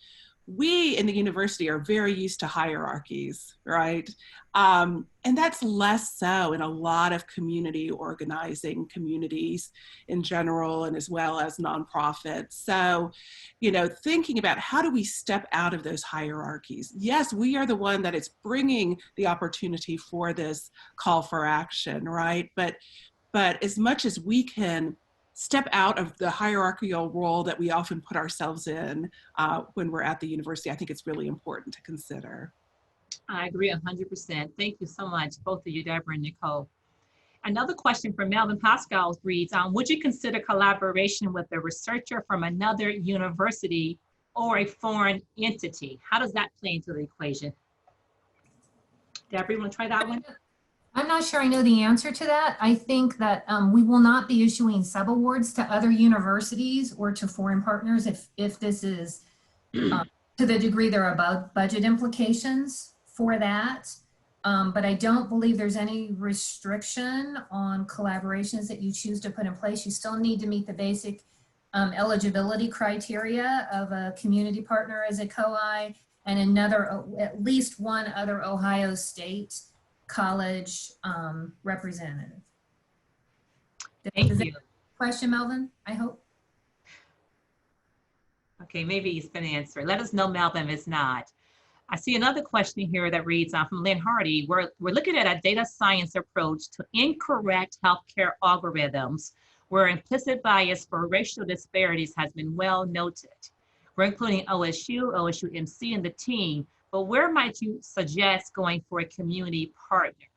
we in the university are very used to hierarchies, right? And that's less so in a lot of community organizing communities in general, and as well as nonprofits. So, you know, thinking about how do we step out of those hierarchies? Yes, we are the one that is bringing the opportunity for this call for action, right? But as much as we can step out of the hierarchical role that we often put ourselves in when we're at the university, I think it's really important to consider. I agree 100%. Thank you so much, both of you, Deborah and Nicole. Another question from Melvin Pascal reads, would you consider collaboration with a researcher from another university or a foreign entity? How does that play into the equation? Deborah, you want to try that one? I'm not sure I know the answer to that. I think that we will not be issuing subawards to other universities or to foreign partners if this is to the degree there are budget implications for that. But I don't believe there's any restriction on collaborations that you choose to put in place. You still need to meet the basic eligibility criteria of a community partner as a co-I and at least one other Ohio State college representative. Thank you. Question, Melvin, I hope. Okay, maybe he's been answered. Let us know, Melvin, if it's not. I see another question here that reads from Lynn Hardy. We're looking at a data science approach to incorrect healthcare algorithms where implicit bias for racial disparities has been well noted. We're including OSU, OSU MC, and the team, but where might you suggest going for a community partner?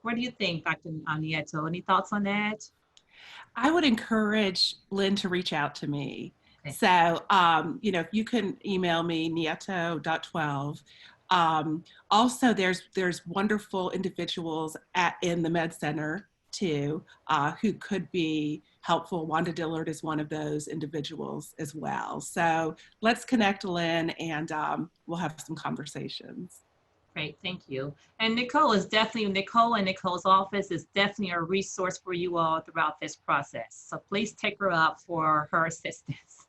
What do you think, Dr. Nieto? Any thoughts on that? I would encourage Lynn to reach out to me. Okay. So, you know, if you can email me, nieto.12. Also, there's wonderful individuals in the Med Center too, who could be helpful. Wanda Dillard is one of those individuals as well. So let's connect, Lynn, and we'll have some conversations. Great, thank you. And Nicole and Nicole's office is definitely a resource for you all throughout this process. So please take her up for her assistance.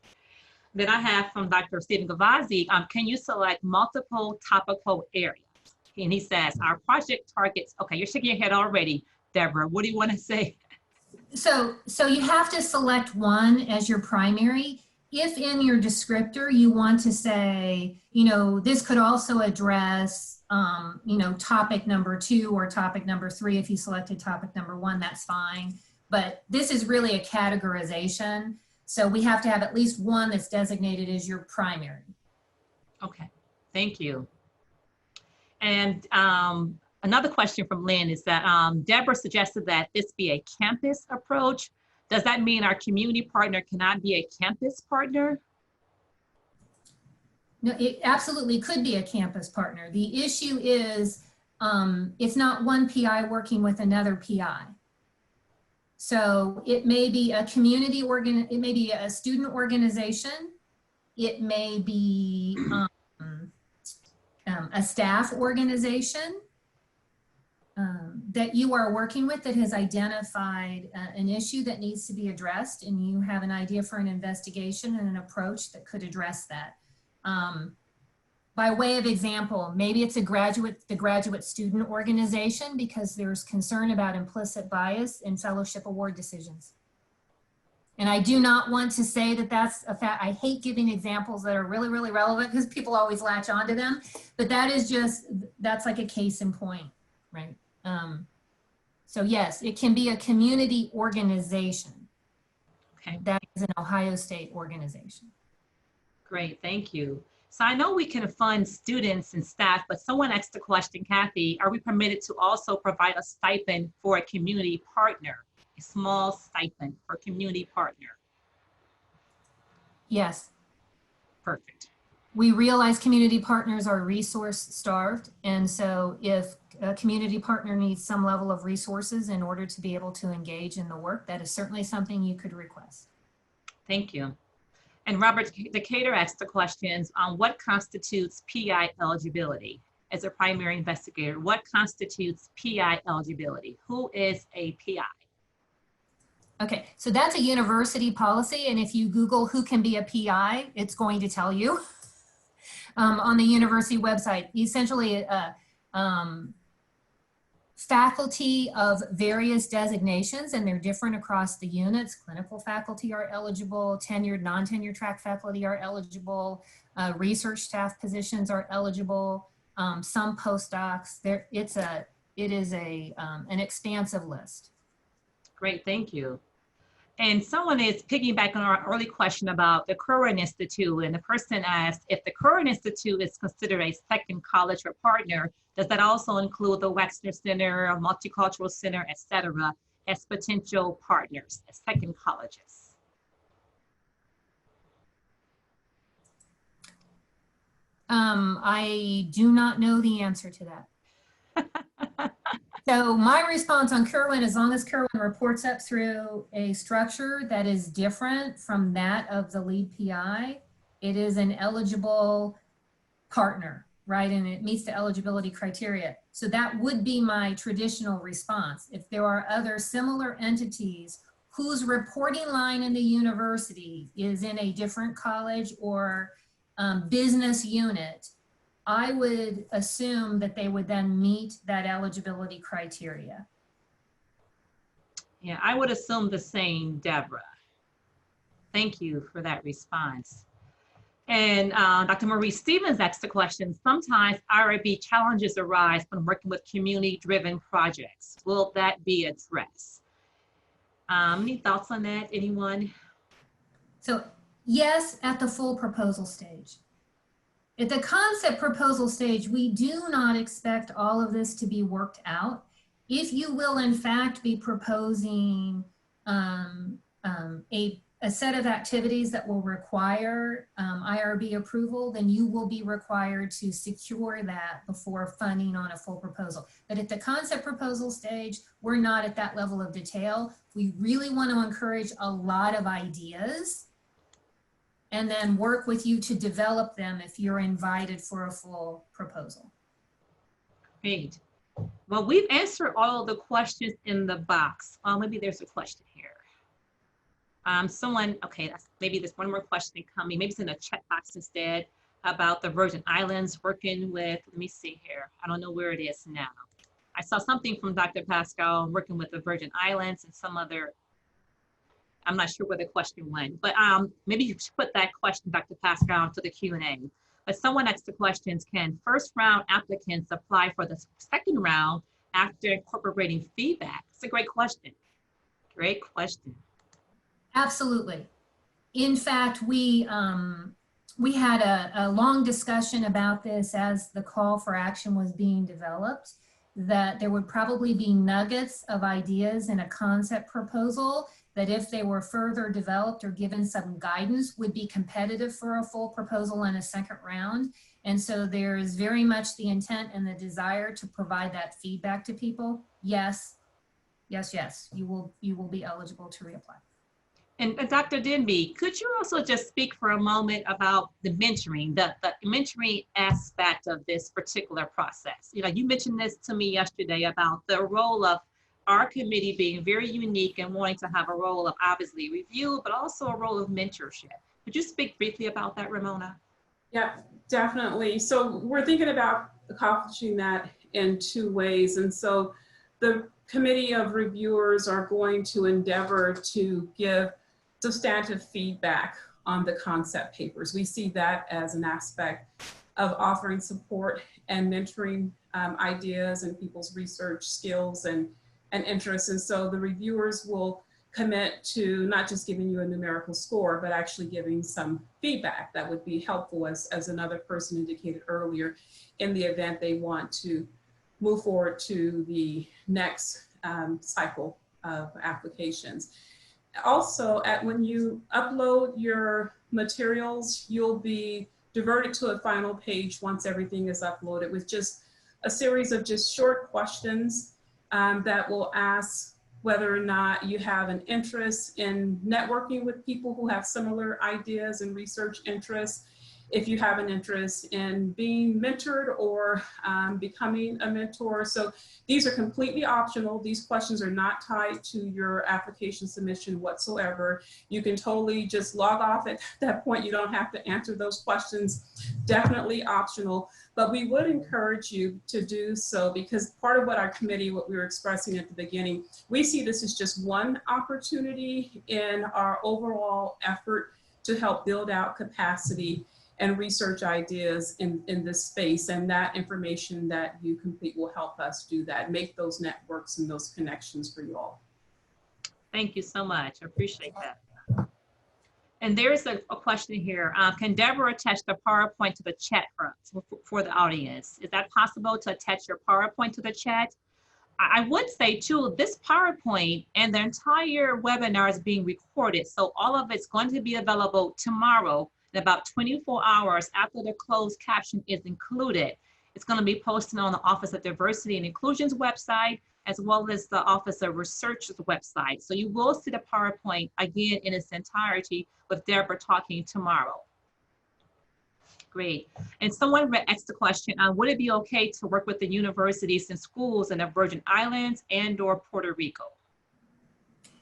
Then I have from Dr. Stephen Gavazzi, can you select multiple topical areas? And he says, our project targets, okay, you're shaking your head already, Deborah. What do you want to say? So you have to select one as your primary. If in your descriptor you want to say, you know, this could also address, you know, topic number 2 or topic number 3, if you selected topic number 1, that's fine. But this is really a categorization. So we have to have at least one that's designated as your primary. Okay, thank you. And another question from Lynn is that Deborah suggested that this be a campus approach. Does that mean our community partner cannot be a campus partner? No, it absolutely could be a campus partner. The issue is it's not one PI working with another PI. So it may be a community it may be a student organization. It may be a staff organization that you are working with that has identified an issue that needs to be addressed, and you have an idea for an investigation and an approach that could address that. By way of example, maybe it's the graduate student organization because there's concern about implicit bias in fellowship award decisions. And I do not want to say that that's a fact. I hate giving examples that are really, really relevant because people always latch onto them, but that is just, that's like a case in point, right? So yes, it can be a community organization. Okay. That is an Ohio State organization. Great, thank you. So I know we can fund students and staff, but someone asked the question, Kathy, are we permitted to also provide a stipend for a community partner, a small stipend for a community partner? Yes. Perfect. We realize community partners are resource starved. And so if a community partner needs some level of resources in order to be able to engage in the work, that is certainly something you could request. Thank you. And Robert Decatur asked the questions on what constitutes PI eligibility. As a primary investigator, what constitutes PI eligibility? Who is a PI? Okay, so that's a university policy. And if you Google who can be a PI, it's going to tell you on the university website. Essentially, faculty of various designations, and they're different across the units. Clinical faculty are eligible, tenured, non-tenured track faculty are eligible, research staff positions are eligible, some postdocs. It is an expansive list. Great, thank you. And someone is piggybacking on our early question about the Curran Institute, and the person asked if the Curran Institute is considered a second college or partner, does that also include the Wexner Center, Multicultural Center, et cetera, as potential partners, as second colleges? I do not know the answer to that. So my response on Kerwin, as long as Kerwin reports up through a structure that is different from that of the lead PI, it is an eligible partner, right? And it meets the eligibility criteria. So that would be my traditional response. If there are other similar entities whose reporting line in the university is in a different college or business unit, I would assume that they would then meet that eligibility criteria. Yeah, I would assume the same, Deborah. Thank you for that response. And Dr. Marie Stevens asked the question, sometimes IRB challenges arise when working with community-driven projects. Will that be addressed? Any thoughts on that, anyone? So yes, at the full proposal stage. At the concept proposal stage, we do not expect all of this to be worked out. If you will, in fact, be proposing a set of activities that will require IRB approval, then you will be required to secure that before funding on a full proposal. But at the concept proposal stage, we're not at that level of detail. We really want to encourage a lot of ideas and then work with you to develop them if you're invited for a full proposal. Great. Well, we've answered all of the questions in the box. Maybe there's a question here. Okay, maybe there's one more question coming. Maybe it's in the chat box instead about the Virgin Islands working with, let me see here. I don't know where it is now. I saw something from Dr. Pascal working with the Virgin Islands and some other, I'm not sure where the question went, but maybe you should put that question, Dr. Pascal, into the Q&A. But someone asked the questions, can first round applicants apply for the second round after incorporating feedback? It's a great question. Great question. Absolutely. In fact, we had a long discussion about this as the call for action was being developed, that there would probably be nuggets of ideas in a concept proposal that if they were further developed or given some guidance would be competitive for a full proposal in a second round. And so there is very much the intent and the desire to provide that feedback to people. Yes, yes, yes, you will be eligible to reapply. And Dr. Denby, could you also just speak for a moment about the mentoring, the mentoring aspect of this particular process? You know, you mentioned this to me yesterday about the role of our committee being very unique and wanting to have a role of obviously review, but also a role of mentorship. Could you speak briefly about that, Ramona? Yeah, definitely. So we're thinking about accomplishing that in two ways. And so the committee of reviewers are going to endeavor to give substantive feedback on the concept papers. We see that as an aspect of offering support and mentoring ideas and people's research skills and interests. And so the reviewers will commit to not just giving you a numerical score, but actually giving some feedback that would be helpful, as another person indicated earlier, in the event they want to move forward to the next cycle of applications. Also, when you upload your materials, you'll be diverted to a final page once everything is uploaded with just a series of just short questions that will ask whether or not you have an interest in networking with people who have similar ideas and research interests, if you have an interest in being mentored or becoming a mentor. So these are completely optional. These questions are not tied to your application submission whatsoever. You can totally just log off at that point. You don't have to answer those questions. Definitely optional. But we would encourage you to do so, because part of what our committee, what we were expressing at the beginning, we see this as just one opportunity in our overall effort to help build out capacity and research ideas in this space. And that information that you complete will help us do that, make those networks and those connections for you all. Thank you so much. I appreciate that. And there's a question here. Can Deborah attach the PowerPoint to the chat for the audience? Is that possible to attach your PowerPoint to the chat? I would say too, this PowerPoint and the entire webinar is being recorded. So all of it's going to be available tomorrow in about 24 hours after the closed caption is included. It's going to be posted on the Office of Diversity and Inclusion's website, as well as the Office of Research's website. So you will see the PowerPoint again in its entirety with Deborah talking tomorrow. Great. And someone asked the question, would it be okay to work with the universities and schools in the Virgin Islands and or Puerto Rico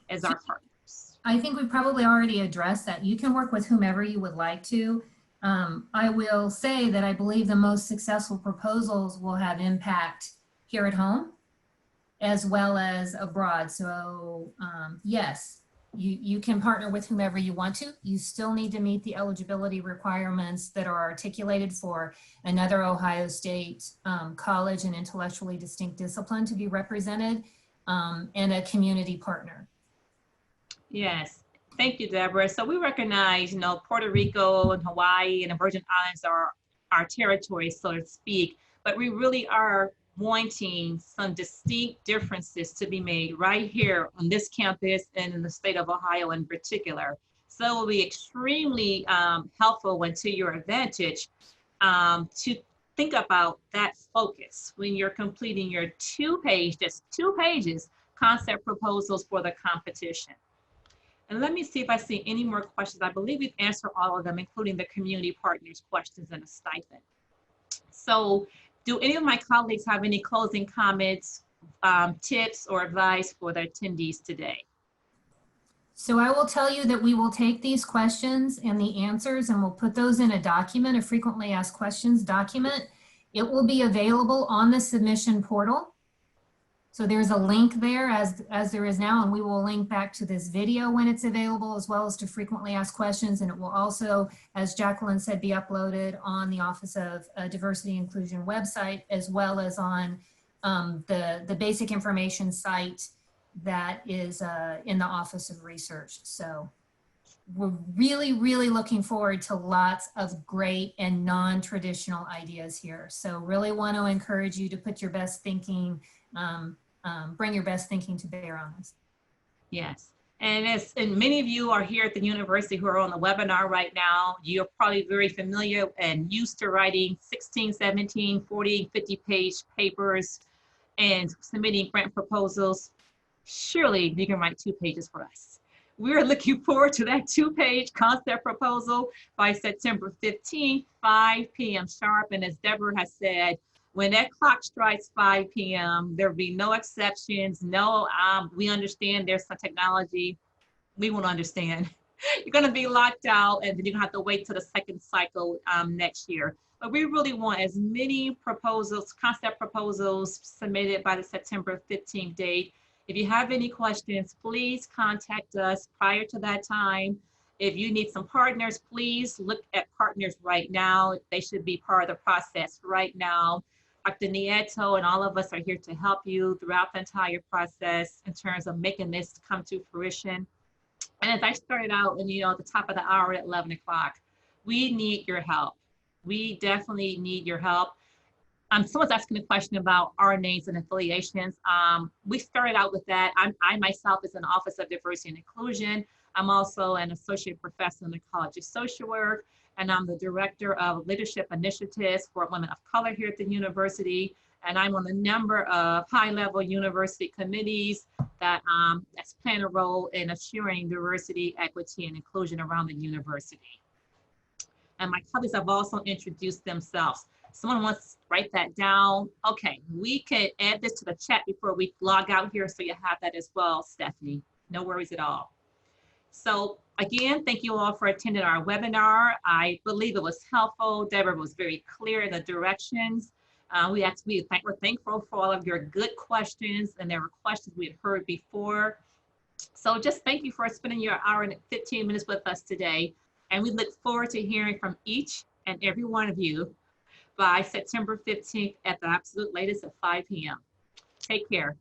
as our partners? I think we probably already addressed that. You can work with whomever you would like to. I will say that I believe the most successful proposals will have impact here at home as well as abroad. So yes, You can partner with whomever you want to. You still need to meet the eligibility requirements that are articulated for another Ohio State college and intellectually distinct discipline to be represented, and a community partner. Yes. Thank you, Deborah. So we recognize, you know, Puerto Rico and Hawaii and the Virgin Islands are our territories, so to speak, but we really are wanting some distinct differences to be made right here on this campus and in the state of Ohio in particular. So it will be extremely helpful and to your advantage to think about that focus when you're completing your just 2 pages, concept proposals for the competition. And let me see if I see any more questions. I believe we've answered all of them, including the community partners questions and a stipend. So do any of my colleagues have any closing comments, tips, or advice for the attendees today? So I will tell you that we will take these questions and the answers and we'll put those in a document, a frequently asked questions document. It will be available on the submission portal. So there's a link there as there is now, and we will link back to this video when it's available, as well as to frequently asked questions. And it will also, as Jacqueline said, be uploaded on the Office of Diversity Inclusion website, as well as on the basic information site that is in the Office of Research. So we're really, really looking forward to lots of great and non-traditional ideas here. So really want to encourage you to put your best thinking, bring your best thinking to bear on this. Yes. And many of you are here at the university who are on the webinar right now. You're probably very familiar and used to writing 16, 17, 40, 50-page papers and submitting grant proposals. Surely you can write 2 pages for us. We're looking forward to that 2-page concept proposal by September 15th, 5 p.m. sharp. And as Deborah has said, when that clock strikes 5 p.m., there'll be no exceptions. No, we understand there's some technology. We won't understand. You're going to be locked out, and then you're going to have to wait till the second cycle next year. But we really want as many proposals, concept proposals submitted by the September 15th date. If you have any questions, please contact us prior to that time. If you need some partners, please look at partners right now. They should be part of the process right now. Dr. Nieto and all of us are here to help you throughout the entire process in terms of making this come to fruition. And as I started out, and at the top of the hour at 11 o'clock, we need your help. We definitely need your help. Someone's asking a question about our names and affiliations. We started out with that. I myself is in the Office of Diversity and Inclusion. I'm also an associate professor in the College of Social Work, and I'm the director of leadership initiatives for women of color here at the university. And I'm on a number of high-level university committees that's playing a role in assuring diversity, equity, and inclusion around the university. And my colleagues have also introduced themselves. Someone wants to write that down. Okay, we can add this to the chat before we log out here, so you have that as well, Stephanie. No worries at all. So again, thank you all for attending our webinar. I believe it was helpful. Deborah was very clear in the directions. We're thankful for all of your good questions, and there were questions we had heard before. So just thank you for spending your hour and 15 minutes with us today. And we look forward to hearing from each and every one of you by September 15th at the absolute latest at 5 p.m. Take care.